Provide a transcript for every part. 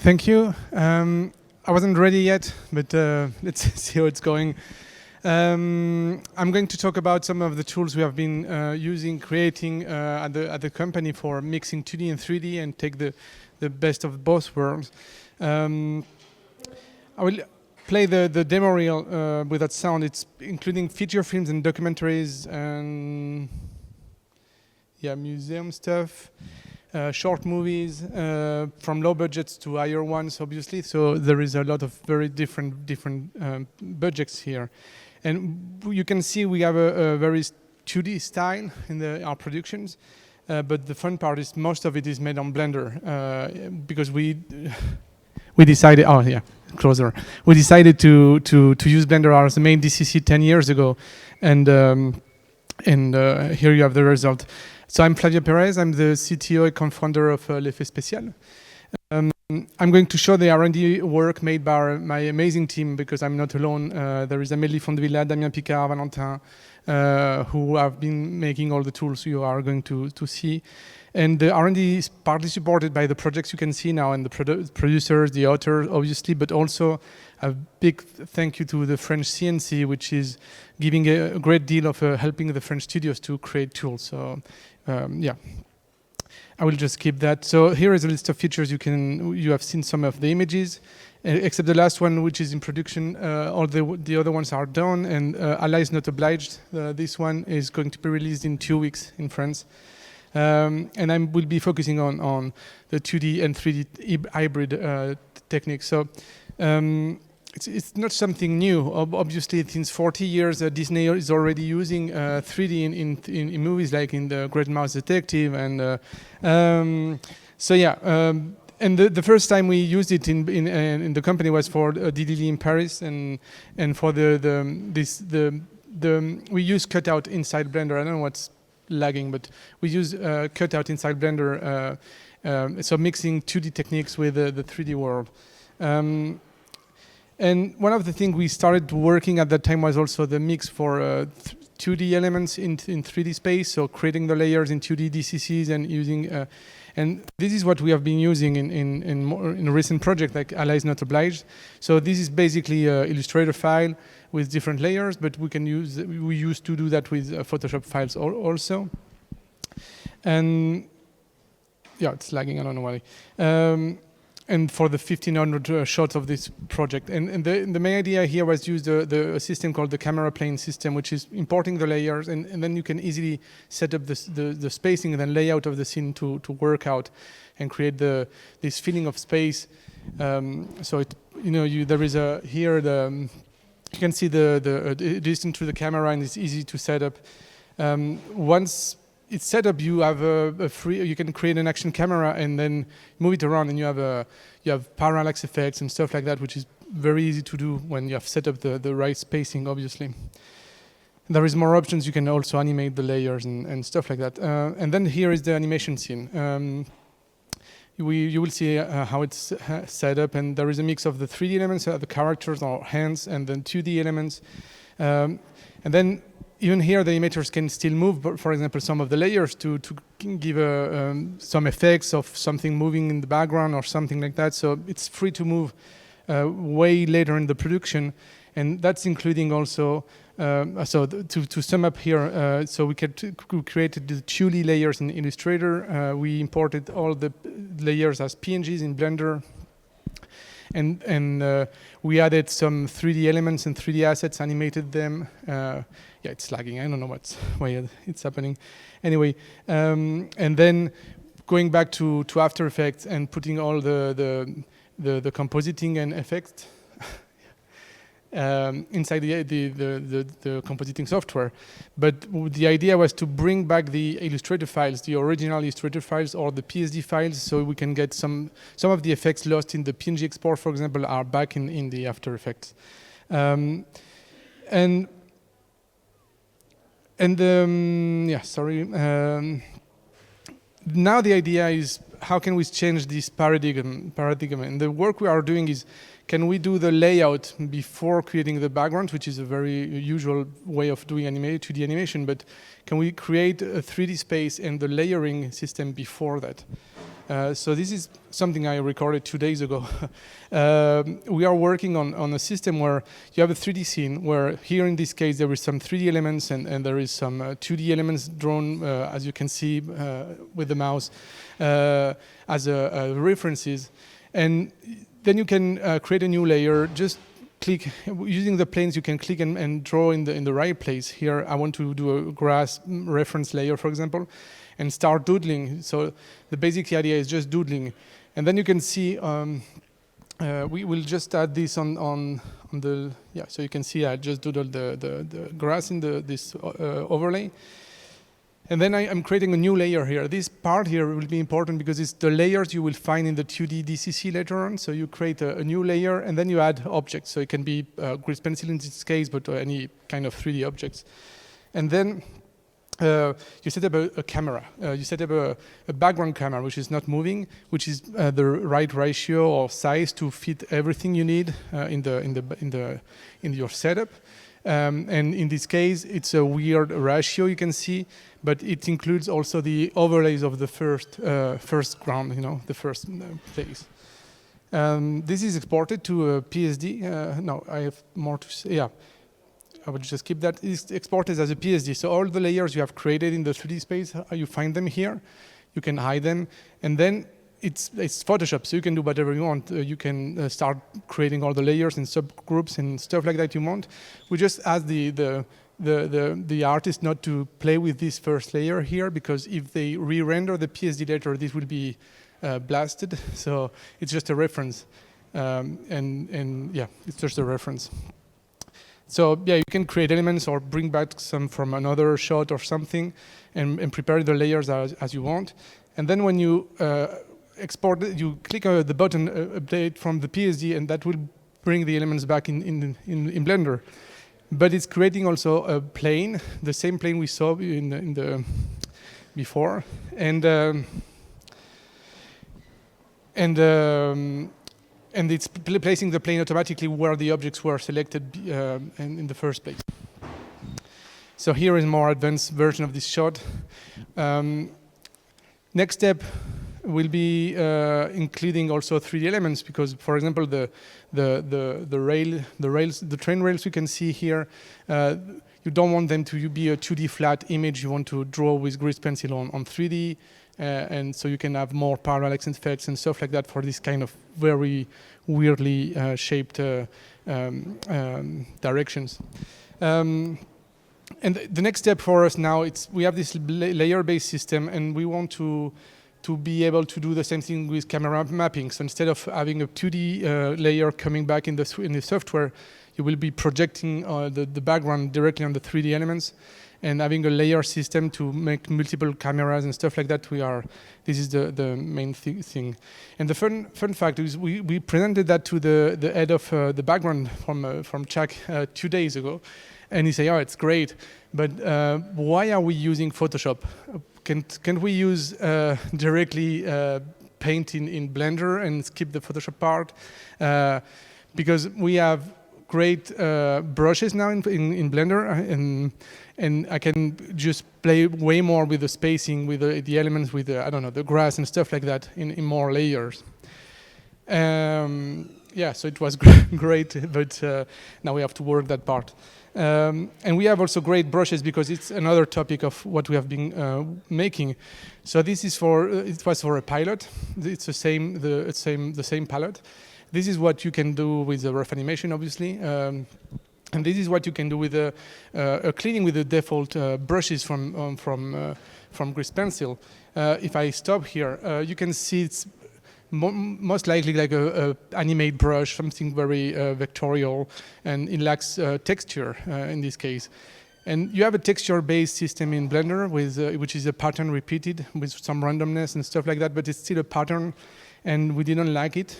Thank you. I wasn't ready yet, but let's see how it's going. I'm going to talk about some of the tools we have been creating at the company for mixing 2D and 3D and take the best of both worlds. I will play the demo reel with that sound. It's including feature films and documentaries and museum stuff. Short movies from low budgets to higher ones, obviously. So there is a lot of very different budgets here, and you can see we have a very 2D style in our productions. But the fun part is most of it is made on Blender because we decided. Oh yeah, closer. We decided to use Blender as the main DCC 10 years ago, and here you have the result. So I'm Flavio Perez, I'm the CTO and co-founder of Les Fées Spéciales. I'm going to show the R&D work made by my amazing team because I'm not alone. There is Amélie Fondevilla, Damien Picard, Valentin, who have been making all the tools you are going to see. And the R&D is partly supported by the projects you can see now and the producers, the authors, obviously, but also a big thank you to the French CNC, which is giving a great deal of helping the French studios to create tools. So, I will just keep that. So here is a list of features you have seen some of the images, except the last one, which is in production. All the other ones are done, and Allah is not obliged. This one is going to be released in 2 weeks in France. And I will be focusing on the 2D and 3D hybrid techniques. So it's not something new. Obviously, since 40 years, Disney is already using 3D in movies like in The Great Mouse Detective. And and the first time we used it in the company was for DDD in Paris, and for we use cutout inside Blender. I don't know what's lagging, but we use cutout inside Blender, so mixing 2D techniques with the 3D world. And one of the things we started working at that time was also the mix for 2D elements in 3D space, so creating the layers in 2D DCCs and using, and this is what we have been using in a recent project like Allah is not obliged. So this is basically an Illustrator file with different layers, but we used to do that with Photoshop files also. And yeah, it's lagging, I don't know why. And for the 1500 shots of this project. And the main idea here was to use the system called the camera plane system, which is importing the layers, and then you can easily set up the spacing and then layout of the scene to work out and create this feeling of space. So there is you can see the distance to the camera, and it's easy to set up. Once it's set up, you have you can create an action camera and then move it around, and you have parallax effects and stuff like that, which is very easy to do when you have set up the right spacing, obviously. There is more options. You can also animate the layers and stuff like that. And then here is the animation scene. You will see how it's set up, and there is a mix of the 3D elements, the characters or hands, and then 2D elements. And then even here, the animators can still move, but for example, some of the layers to give some effects of something moving in the background or something like that. So it's free to move way later in the production, and that's including also. To sum up here, so we created the 2D layers in Illustrator. We imported all the layers as PNGs in Blender. And we added some 3D elements and 3D assets, animated them. Yeah, it's lagging. I don't know why it's happening. Anyway, and then going back to After Effects and putting all the compositing and effects inside the compositing software. But the idea was to bring back the Illustrator files, the original Illustrator files or the PSD files, so we can get some of the effects lost in the PNG export, for example, are back in the After Effects. Now the idea is how can we change this paradigm? And the work we are doing is, can we do the layout before creating the background, which is a very usual way of doing 2D animation, but can we create a 3D space and the layering system before that? So this is something I recorded 2 days ago. We are working on a system where you have a 3D scene where here in this case there is some 3D elements and there is some 2D elements drawn, as you can see with the mouse, as references. And then you can create a new layer. Just click, using the planes you can click and draw in the right place. Here I want to do a grass reference layer, for example, and start doodling. So the basic idea is just doodling. And then you can see, we will just add this on the, yeah, so you can see I just doodled the grass in this overlay. And then I'm creating a new layer here. This part here will be important because it's the layers you will find in the 2D DCC later on. So you create a new layer and then you add objects. So it can be grease pencil in this case, but any kind of 3D objects. And then you set up a camera. You set up a background camera, which is not moving, which is the right ratio or size to fit everything you need in your setup. And in this case, it's a weird ratio you can see, but it includes also the overlays of the first ground, the first place. This is exported to a PSD. No, I have more to say. Yeah, I would just keep that. It's exported as a PSD. So all the layers you have created in the 3D space, you find them here. You can hide them, and then it's Photoshop, so you can do whatever you want. You can start creating all the layers and subgroups and stuff like that you want. We just ask the artist not to play with this first layer here, because if they re-render the PSD later, this will be blasted. So it's just a reference, and yeah, it's just a reference. So yeah, you can create elements or bring back some from another shot or something, and prepare the layers as you want. And then when you export it, you click the button update from the PSD, and that will bring the elements back in Blender. But it's creating also a plane, the same plane we saw in the before, and it's placing the plane automatically where the objects were selected in the first place. So here is a more advanced version of this shot. Next step will be including also 3D elements, because, for example, the train rails you can see here, you don't want them to be a 2D flat image. You want to draw with grease pencil on 3D, and so you can have more parallax effects and stuff like that for this kind of very weirdly shaped directions. And the next step for us now, we have this layer-based system, and we want to be able to do the same thing with camera mapping. So instead of having a 2D layer coming back in the software, you will be projecting the background directly on the 3D elements, and having a layer system to make multiple cameras and stuff like that. This is the main thing. And the fun fact is we presented that to the head of the background from Chuck 2 days ago, and he said, "Oh, it's great, but why are we using Photoshop? Can we use directly paint in Blender and skip the Photoshop part? Because we have great brushes now in Blender, and I can just play way more with the spacing, with the elements, with I don't know, the grass and stuff like that in more layers." Yeah, so it was great, but now we have to work that part. And we have also great brushes, because it's another topic of what we have been making. So this is it was for a pilot. It's the same palette. This is what you can do with the rough animation, obviously. And this is what you can do with a cleaning with the default brushes from grease pencil. If I stop here, you can see it's most likely like a animate brush, something very vectorial, and it lacks texture in this case. And you have a texture-based system in Blender, which is a pattern repeated with some randomness and stuff like that, but it's still a pattern, and we didn't like it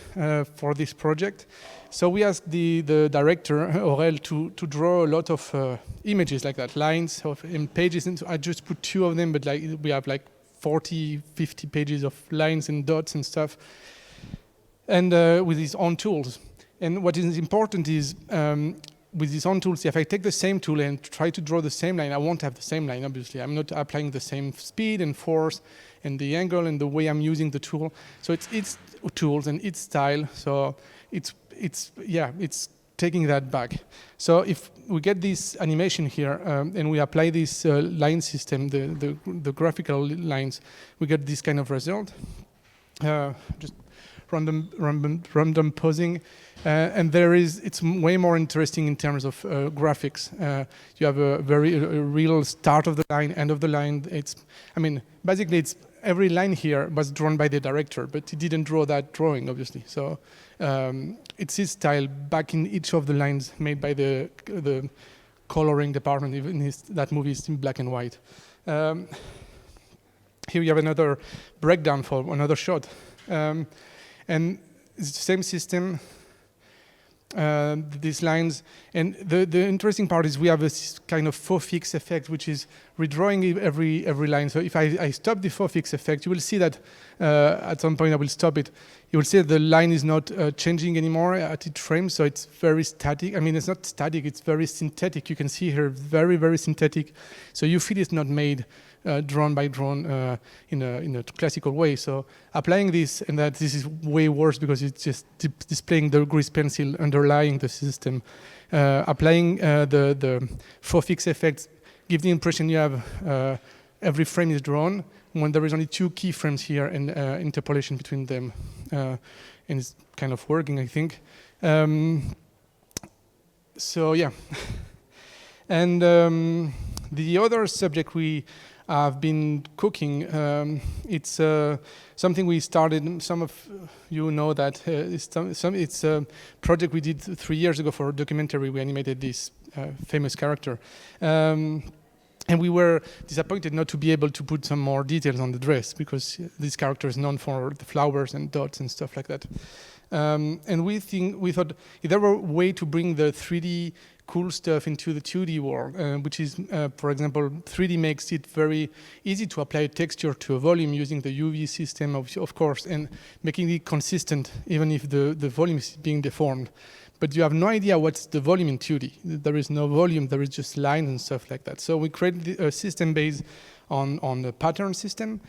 for this project. So we asked the director, Aurel, to draw a lot of images like that, lines and pages. And so I just put 2 of them, but we have 40, 50 pages of lines and dots and stuff, and with his own tools. And what is important is with these on tools, if I take the same tool and try to draw the same line, I won't have the same line, obviously. I'm not applying the same speed and force and the angle and the way I'm using the tool. So it's its tools and its style. So it's taking that back. So if we get this animation here and we apply this line system, the graphical lines, we get this kind of result. Just random posing. And it's way more interesting in terms of graphics. You have a real start of the line, end of the line. Basically it's every line here was drawn by the director, but he didn't draw that drawing, obviously. So it's his style back in each of the lines made by the coloring department. Even that movie is in black and white. Here you have another breakdown for another shot. And it's the same system, these lines. And the interesting part is we have this kind of faux fix effect, which is redrawing every line. So if I stop the faux fix effect, you will see that at some point I will stop it. You will see that the line is not changing anymore at each frame, so it's very static. I mean, it's not static, it's very synthetic. You can see here, very, very synthetic. So you feel it's not made drawn by drawn in a classical way. So applying this, and that this is way worse because it's just displaying the grease pencil underlying the system. Applying the faux fix effects give the impression you have every frame is drawn when there is only 2 keyframes here and interpolation between them. And it's kind of working, I think. So yeah. And the other subject we have been cooking, it's something we started, some of you know that it's a project we did 3 years ago for a documentary. We animated this famous character. And we were disappointed not to be able to put some more details on the dress because this character is known for the flowers and dots and stuff like that. And we thought if there were a way to bring the 3D cool stuff into the 2D world, which is, for example, 3D makes it very easy to apply a texture to a volume using the UV system, of course, and making it consistent even if the volume is being deformed. But you have no idea what's the volume in 2D. There is no volume, there is just lines and stuff like that. So we created a system based on the pattern system,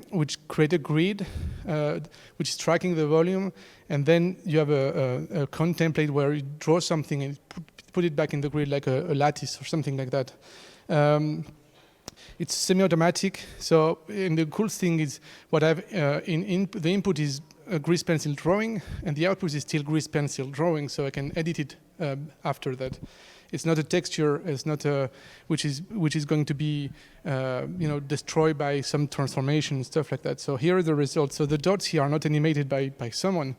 which create a grid, which is tracking the volume, and then you have a contemplate where you draw something and put it back in the grid like a lattice or something like that. It's semi-automatic. So, and the cool thing is what I've the input is a grease pencil drawing, and the output is still grease pencil drawing. So I can edit it after that. It's not a texture. It's not a which is going to be destroyed by some transformation and stuff like that. So here are the results. So the dots here are not animated by someone.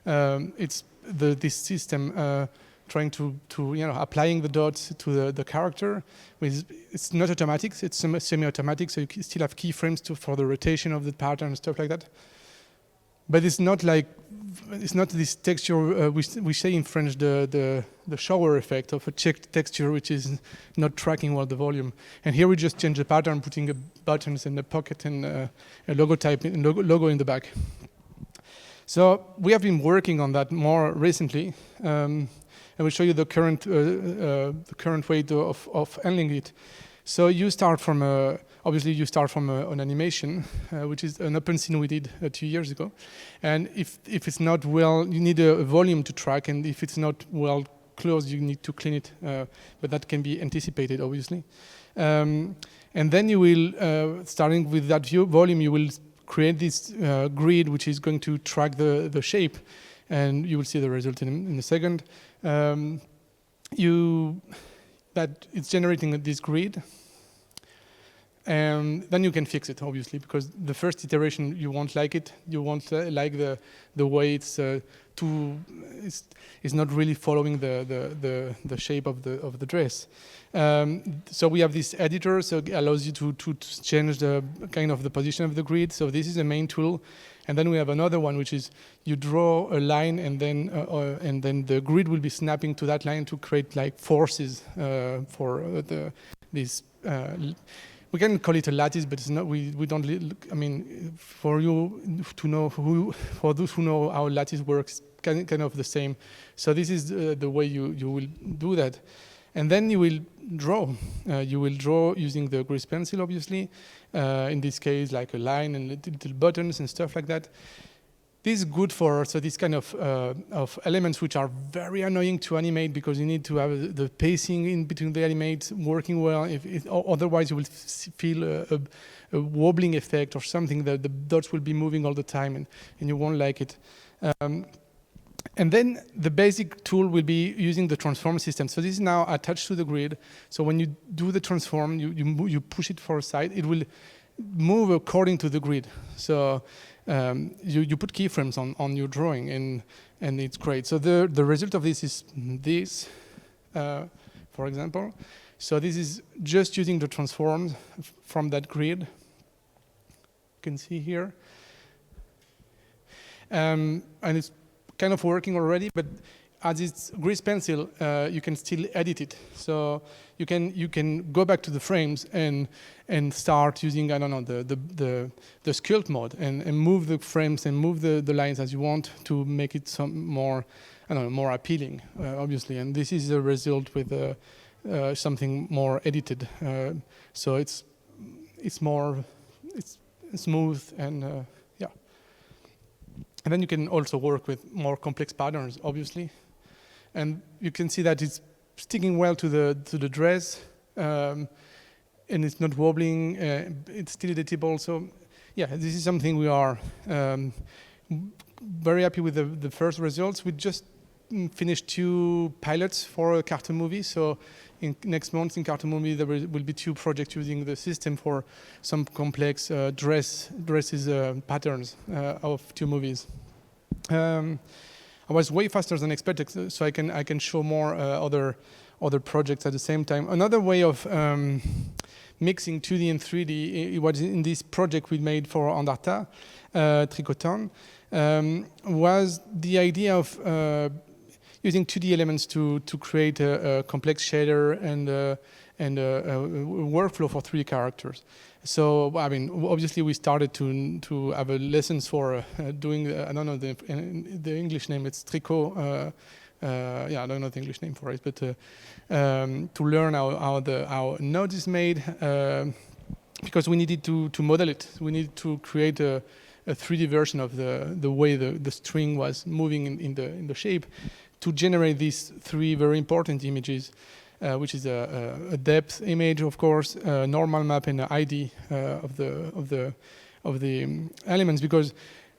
It's this system. Trying to applying the dots to the character. It's not automatic, it's semi-automatic, so you still have keyframes for the rotation of the pattern and stuff like that. But it's not this texture, we say in French the shower effect of a checked texture which is not tracking well the volume. And here we just change the pattern, putting buttons in the pocket and a logo logo in the back. So we have been working on that more recently. I will show you the current way of handling it. So you start from an animation, which is an open scene we did 2 years ago. And if it's not well, you need a volume to track, and if it's not well closed, you need to clean it. But that can be anticipated, obviously. And then you will, starting with that volume, you will create this grid, which is going to track the shape. And you will see the result in a second. That it's generating this grid, and then you can fix it, obviously, because the first iteration you won't like it. You won't like the way it's not really following the shape of the dress. So we have this editor, so it allows you to change the kind of the position of the grid. So this is the main tool. And then we have another one, which is you draw a line, and then the grid will be snapping to that line to create like forces for this we can call it a lattice, but it's not. We don't. I mean, for you to know for those who know how lattice works, kind of the same. So this is the way you will do that, and then you will draw. You will draw using the grease pencil, obviously. In this case, like a line and little buttons and stuff like that. This is good for this kind of elements which are very annoying to animate because you need to have the pacing in between the animates working well. Otherwise, you will feel a wobbling effect or something that the dots will be moving all the time and you won't like it. And then the basic tool will be using the transform system. So this is now attached to the grid. So when you do the transform, you push it for a side, it will move according to the grid. So you put keyframes on your drawing and it's great. So the result of this is this, for example. So this is just using the transforms from that grid. You can see here. And it's kind of working already, but as it's grease pencil, you can still edit it. So you can go back to the frames and start using, I don't know, the sculpt mode and move the frames and move the lines as you want to make it some more, I don't know, more appealing, obviously. And this is the result with something more edited. So it's smooth and yeah. And then you can also work with more complex patterns, obviously. And you can see that it's sticking well to the dress, and it's not wobbling. It's still editable. So, yeah, this is something we are very happy with the first results. We just finished 2 pilots for a cartoon movie. So, next month in cartoon movie there will be 2 projects using the system for some complex dresses patterns of 2 movies. I was way faster than expected, so I can show more other projects at the same time. Another way of mixing 2D and 3D, it was in this project we made for Andarta, Tricoton, was the idea of using 2D elements to create a complex shader and a workflow for 3D characters. So, I mean, obviously we started to have a lessons for doing, I don't know the English name, it's tricot. Yeah, I don't know the English name for it, but to learn how node is made, because we needed to model it. We needed to create a 3D version of the way the string was moving in the shape to generate these 3 very important images. Which is a depth image, of course, a normal map, and an ID of the elements. Because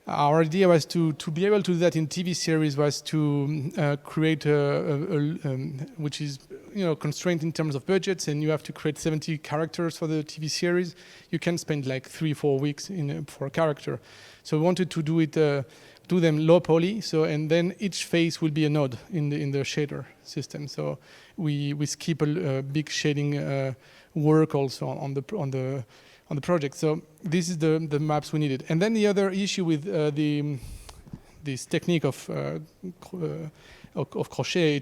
our idea was to be able to do that in TV series was to create which is constrained in terms of budgets, and you have to create 70 characters for the TV series. You can spend like 3-4 weeks for a character. So we wanted to do them low poly, and then each face will be a node in the shader system. So we skip a big shading work also on the project. So this is the maps we needed. And then the other issue with this technique of crochet,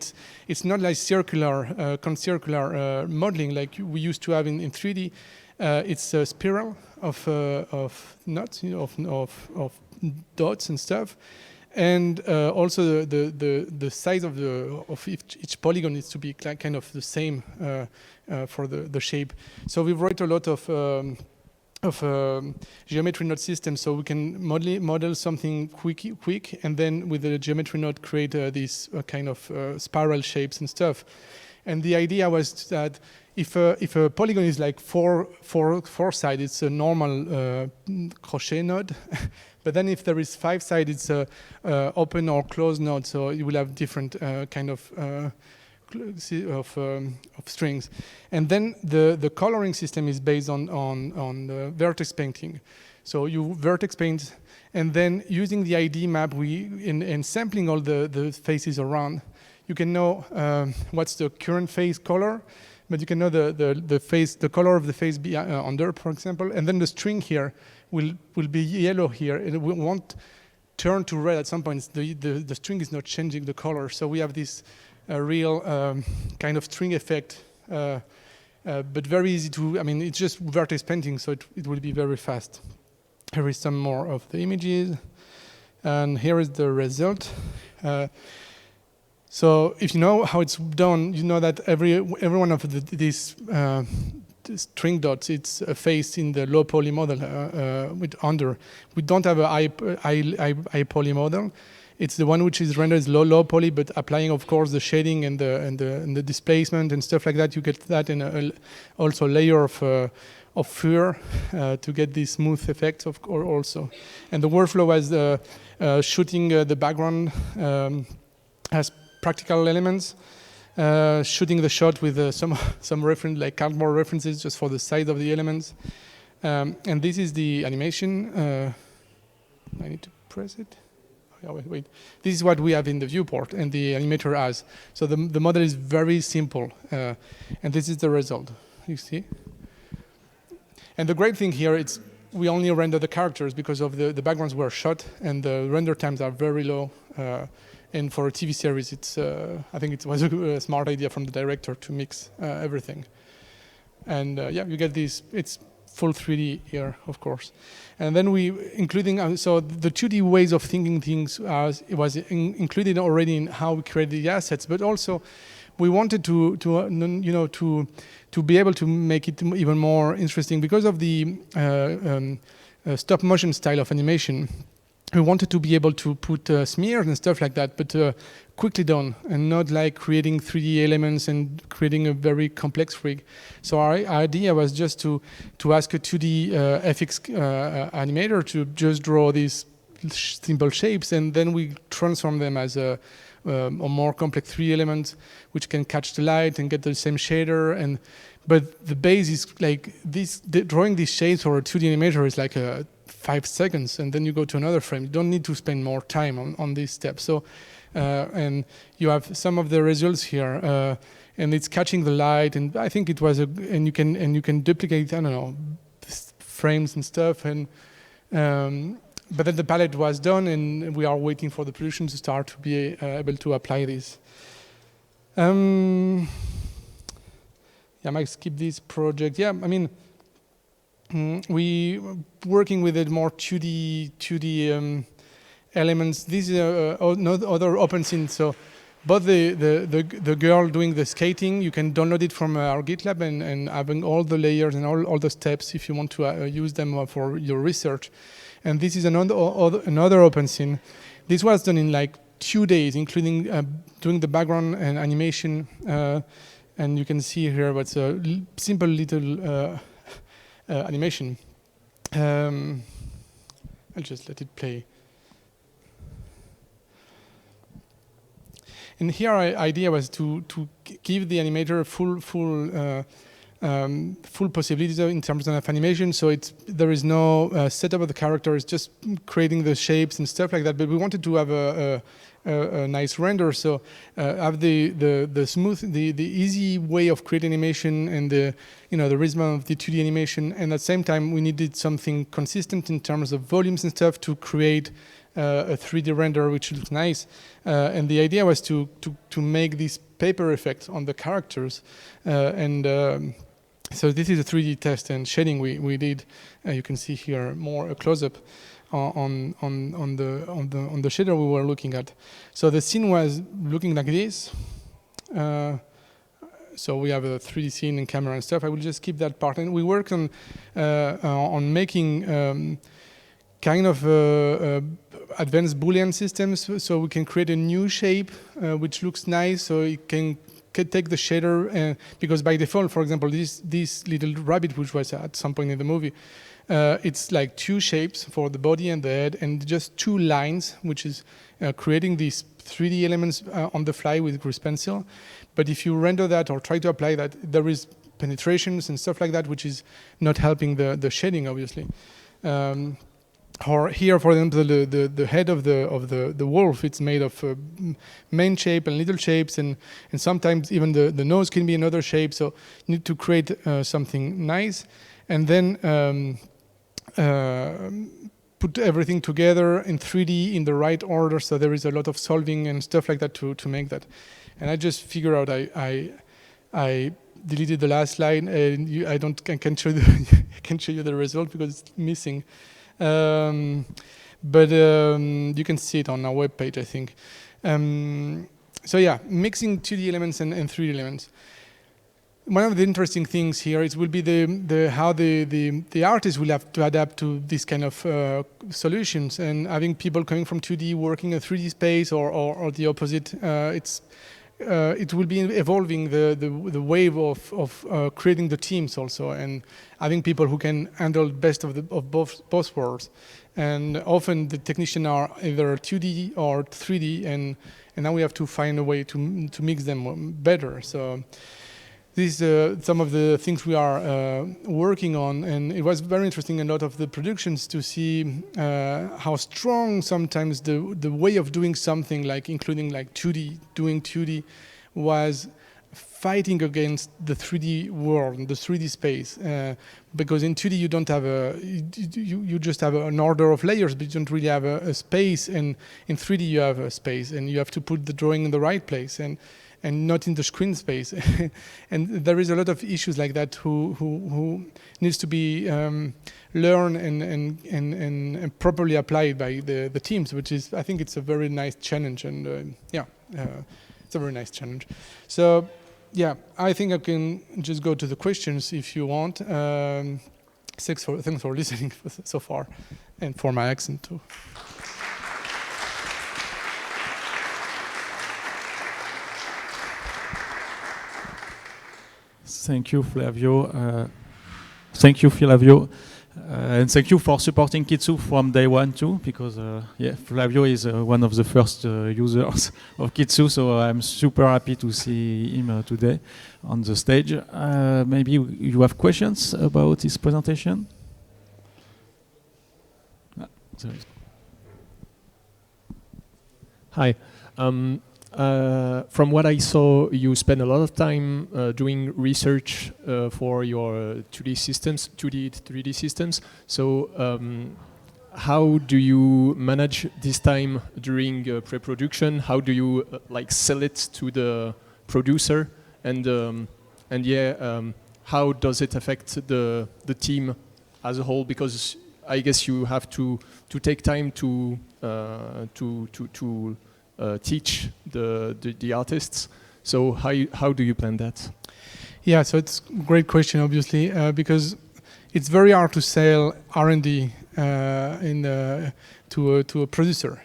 it's not like circular, concircular modeling like we used to have in 3D. It's a spiral of knots, of dots and stuff, and also the size of each polygon needs to be kind of the same for the shape. So we wrote a lot of geometry node system, so we can model something quick, and then with the geometry node create these kind of spiral shapes and stuff. And the idea was that if a polygon is like four sided, it's a normal crochet node. But then if there is 5 sided, it's a open or closed node. So you will have different kind of strings. And then the coloring system is based on the vertex painting. So you vertex paint, and then using the ID map, and sampling all the faces around, you can know what's the current face color, but you can know the color of the face under, for example, and then the string here will be yellow here, and it won't turn to red at some point. The string is not changing the color, so we have this real kind of string effect but very easy to, I mean, it's just vertex painting, so it will be very fast. Here is some more of the images, and here is the result. So if you know how it's done, you know that every one of these string dots, it's a face in the low poly model with under. We don't have a high poly model. It's the one which is rendered as low poly, but applying, of course, the shading and the displacement and stuff like that, you get that, and also layer of fur to get these smooth effects also. And the workflow as shooting the background has practical elements, shooting the shot with some reference, like cardboard references, just for the size of the elements. And this is the animation. I need to press it. Oh, wait. This is what we have in the viewport, and the animator has. So the model is very simple, and this is the result. You see. And the great thing here, it's we only render the characters because of the backgrounds were shot, and the render times are very low. And for a TV series, it's I think it was a smart idea from the director to mix everything. And yeah, you get this. It's full 3D here, of course. And then including so the 2D ways of thinking things was included already in how we created the assets, but also we wanted to be able to make it even more interesting because of the stop motion style of animation. We wanted to be able to put smears and stuff like that, but quickly done, and not like creating 3D elements and creating a very complex rig. So our idea was just to ask a 2D FX animator to just draw these simple shapes, and then we transform them as a more complex 3D element, which can catch the light and get the same shader. But the base is like this. Drawing these shapes for a 2D animator is like 5 seconds, and then you go to another frame. You don't need to spend more time on this step. So, and you have some of the results here, and it's catching the light. And I think it was and you can duplicate, I don't know, frames and stuff. And but then the palette was done, and we are waiting for the production to start to be able to apply this. Yeah, I might skip this project. Yeah, I mean, we working with the more 2D elements. This is other open scene. So both the girl doing the skating, you can download it from our GitLab and having all the layers and all the steps if you want to use them for your research. And this is another open scene. This was done in like 2 days, including doing the background and animation. And you can see here what's a simple little animation. I'll just let it play. And here our idea was to give the animator full possibilities in terms of animation. So there is no setup of the character. It's just creating the shapes and stuff like that. But we wanted to have a nice render, so have the smooth, the easy way of creating animation and the rhythm of the 2D animation, and at the same time we needed something consistent in terms of volumes and stuff to create a 3D render which looks nice. And the idea was to make this paper effect on the characters, so this is a 3D test and shading we did. You can see here more a close-up on the shader we were looking at. So the scene was looking like this. So we have a 3D scene and camera and stuff. I will just keep that part. And we worked on making kind of advanced boolean systems, so we can create a new shape which looks nice. So it can take the shader, because by default, for example, this little rabbit, which was at some point in the movie, it's like 2 shapes for the body and the head, and just 2 lines, which is creating these 3D elements on the fly with grease pencil. But if you render that or try to apply that, there is penetrations and stuff like that, which is not helping the shading, obviously. Or here, for example, the head of the wolf, it's made of main shape and little shapes, and sometimes even the nose can be another shape. So you need to create something nice, and then put everything together in 3D in the right order. So there is a lot of solving and stuff like that to make that. And I just figured out I deleted the last line, and I can't show the I can show you the result because it's missing. But you can see it on our webpage, I think. So yeah, mixing 2D elements and 3D elements. One of the interesting things here is will be how the artist will have to adapt to this kind of solutions, and having people coming from 2D working in a 3D space or the opposite. It will be evolving the wave of creating the teams also, and having people who can handle best of both worlds. And often the technicians are either 2D or 3D, and now we have to find a way to mix them better. So these are some of the things we are working on, and it was very interesting in a lot of the productions to see how strong sometimes the way of doing something, like including like 2D, doing 2D, was fighting against the 3D world, the 3D space, because in 2D you don't have you just have an order of layers, but you don't really have a space, and in 3D you have a space, and you have to put the drawing in the right place, and not in the screen space. And there is a lot of issues like that who needs to be learned and properly applied by the teams, which is, I think it's a very nice challenge, and it's a very nice challenge. So yeah, I think I can just go to the questions if you want. Thanks for listening so far, and for my accent too. Thank you, Flavio. Thank you, Flavio. And thank you for supporting Kitsu from day one too, because Flavio is one of the first users of Kitsu, so I'm super happy to see him today on the stage. Maybe you have questions about his presentation? Hi. From what I saw, you spend a lot of time doing research for your 2D systems, 2D, 3D systems. So how do you manage this time during pre-production? How do you sell it to the producer? And how does it affect the team as a whole? Because I guess you have to take time to teach the artists. So how do you plan that? Yeah, so it's a great question, obviously, because it's very hard to sell R&D to a producer.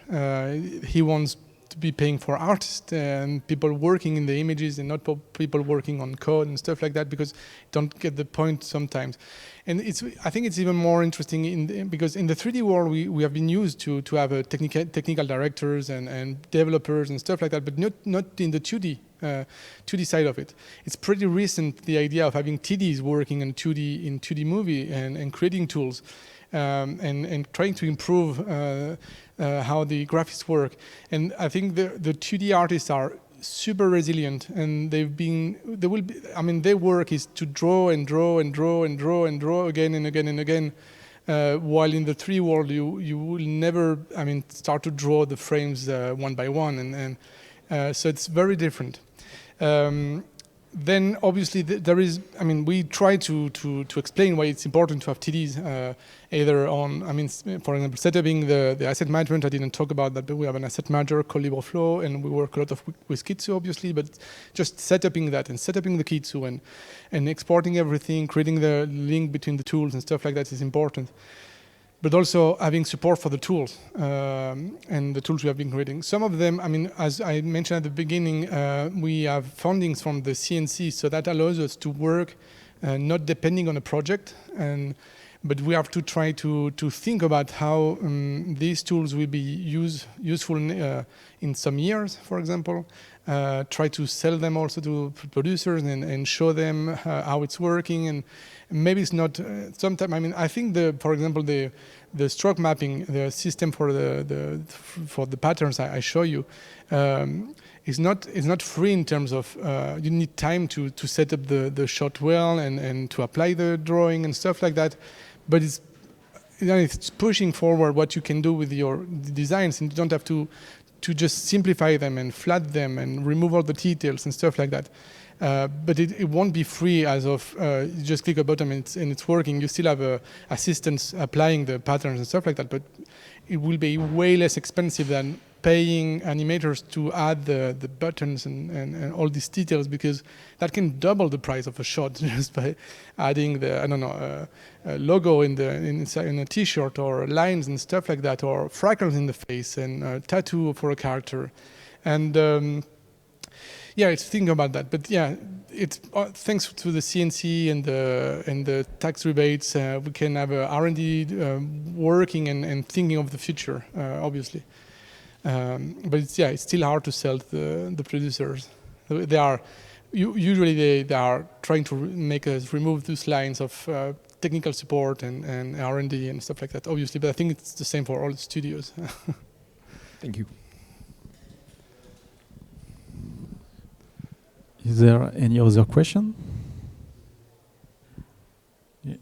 He wants to be paying for artists and people working in the images, and not people working on code and stuff like that, because don't get the point sometimes. And I think it's even more interesting because in the 3D world we have been used to have a technical directors and developers and stuff like that, but not in the 2D side of it. It's pretty recent, the idea of having TDs working in 2D movie and creating tools and trying to improve how the graphics work. And I think the 2D artists are super resilient, and their work is to draw and draw and draw and draw and draw again and again and again, while in the 3D world you will never start to draw the frames one by one, and so it's very different. Then obviously there is, we try to explain why it's important to have TDs, either on, for example, setting the asset management. I didn't talk about that, but we have an asset manager called LibrFlow, and we work a lot with Kitsu, obviously, but just setting that and setting the Kitsu and exporting everything, creating the link between the tools and stuff like that is important. But also having support for the tools and the tools we have been creating. Some of them, as I mentioned at the beginning, we have fundings from the CNC, so that allows us to work not depending on a project, but we have to try to think about how these tools will be useful in some years, for example. Try to sell them also to producers and show them how it's working. And maybe it's not sometimes. I think for example, the stroke mapping, the system for the patterns I show you, is not free in terms of you need time to set up the shot well and to apply the drawing and stuff like that. But it's pushing forward what you can do with your designs, and you don't have to to just simplify them and flat them and remove all the details and stuff like that. But it won't be free as of you just click a button and it's working. You still have assistants applying the patterns and stuff like that, but it will be way less expensive than paying animators to add the buttons and all these details, because that can double the price of a shot just by adding the, I don't know, logo in a t-shirt, or lines and stuff like that, or freckles in the face, and a tattoo for a character. And yeah, it's thinking about that. But yeah, it's thanks to the CNC and the tax rebates, we can have R&D working and thinking of the future, obviously. But it's still hard to sell to the producers. They are usually they are trying to make us remove those lines of technical support and R&D and stuff like that, obviously. But I think it's the same for all the studios. Thank you. Is there any other question? Yeah.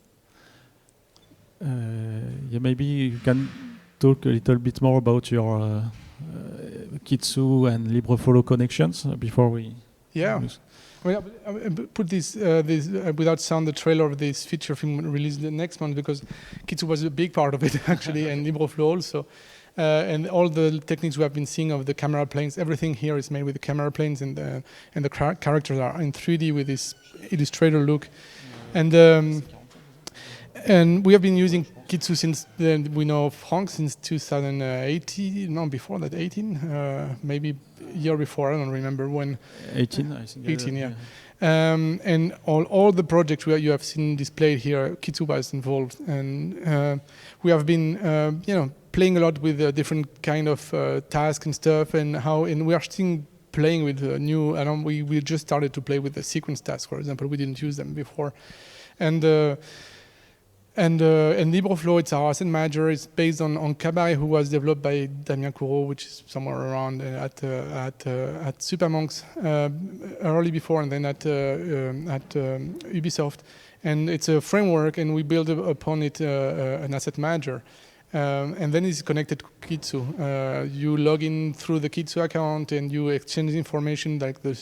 Yeah, maybe you can talk a little bit more about your Kitsu and LibrFlow connections before we. Yeah. Well, I put this without sound, the trailer of this feature film released the next month, because Kitsu was a big part of it actually, and LibrFlow also. And all the techniques we have been seeing of the camera planes, everything here is made with the camera planes, and the characters are in 3D with this Illustrator look. And we have been using Kitsu since then. We know Franck since 2018, no, before that, 18, maybe year before, I don't remember when. 18, I think. 18, yeah. And all the projects you have seen displayed here, Kitsu was involved, and we have been, playing a lot with different kind of tasks and stuff, and we are still playing with new. We just started to play with the sequence tasks, for example. We didn't use them before, and LibrFlow, it's our asset manager. It's based on Cabaret, who was developed by Damien Courreau, which is somewhere around at Supermonks early before, and then at Ubisoft. And it's a framework, and we build upon it an asset manager. And then it's connected to Kitsu. You log in through the Kitsu account, and you exchange information like the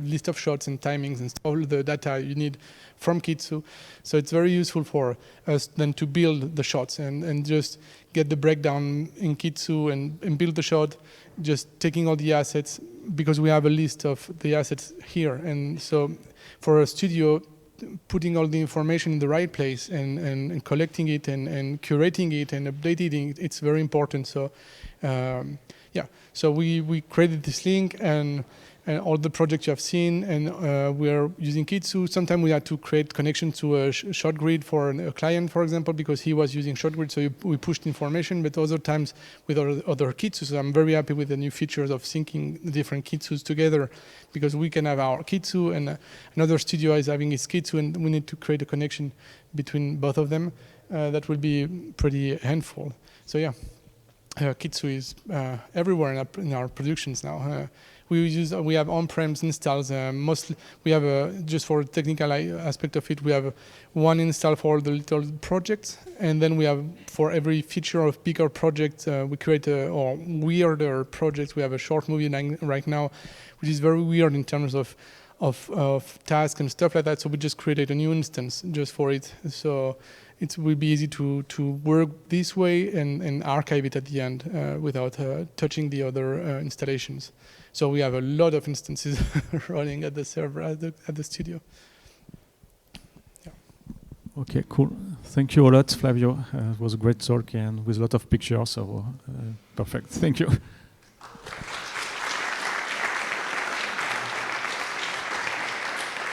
list of shots and timings and all the data you need from Kitsu. So it's very useful for us then to build the shots and just get the breakdown in Kitsu and build the shot, just taking all the assets, because we have a list of the assets here. And so for a studio, putting all the information in the right place and collecting it and curating it and updating it, it's very important. So so we created this link and all the projects you have seen, and we are using Kitsu. Sometimes we had to create connection to a shot grid for a client, for example, because he was using shot grid, so we pushed information. But other times with other Kitsus, so I'm very happy with the new features of syncing the different Kitsus together, because we can have our Kitsu and another studio is having its Kitsu, and we need to create a connection between both of them. That will be pretty handful. So yeah, Kitsu is everywhere in our productions now. We have on-premise installs. Mostly, we have just for the technical aspect of it, we have one install for the little projects, and then we have for every feature of bigger project, we create or weirder projects. We have a short movie right now, which is very weird in terms of tasks and stuff like that. So we just created a new instance just for it. So it will be easy to work this way and archive it at the end without touching the other installations. So we have a lot of instances running at the server at the studio. Yeah. Okay, cool. Thank you a lot, Flavio. It was a great talk and with a lot of pictures. So perfect. Thank you.